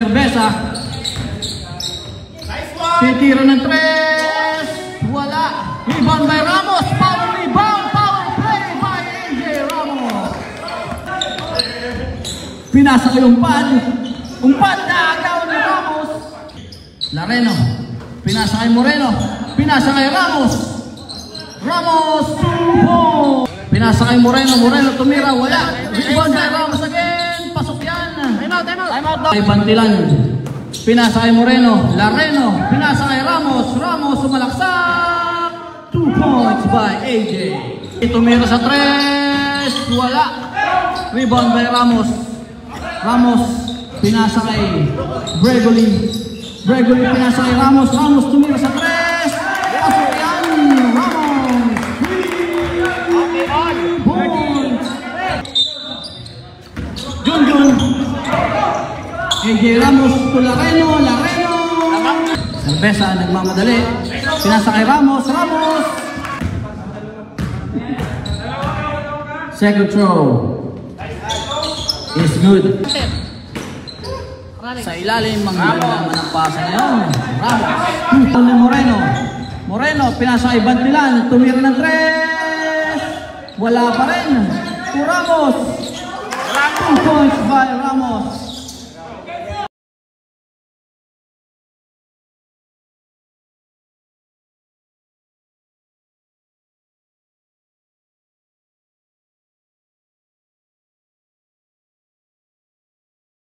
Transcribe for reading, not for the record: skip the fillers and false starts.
Serbesa. Titira ng 3. Wala. Rebound by Ramos. Power rebound. Power play by AJ Ramos. Pinasa ko yung pad. Umpan na agaw ni Ramos. Lareno. Pinasa kay Moreno. Pinasa kay Ramos. Ramos. Tubo. Pinasa kay Moreno. Moreno tumira. Wala. Rebound by Ramos again. Pasok yan. Time out. Time out. Ay Bantilan. Pinasa kay Moreno. Lareno. Pinasa kay Ramos. Ramos sumalaksak. 2 points by AJ. Tumira sa 3. Wala. Rebound by Ramos. Ramos. Pinasa kay Gregory. Gregory pinasa kay Ramos. Ramos tumira sa 3. Pasok yan. Ramos. 3 points. Junjun. AJ Ramos to Lareno. Lareno. Serbesa nagmamadali. Pinasa kay Ramos. Ramos. Second throw is good. Sa ilalim, manggalaman ang pasa ngayon. Ramos. Ito ni Moreno. Moreno, pinasa kay Bantilan. Tumira ng 3. Wala pa rin. To Ramos. 2 points by Ramos.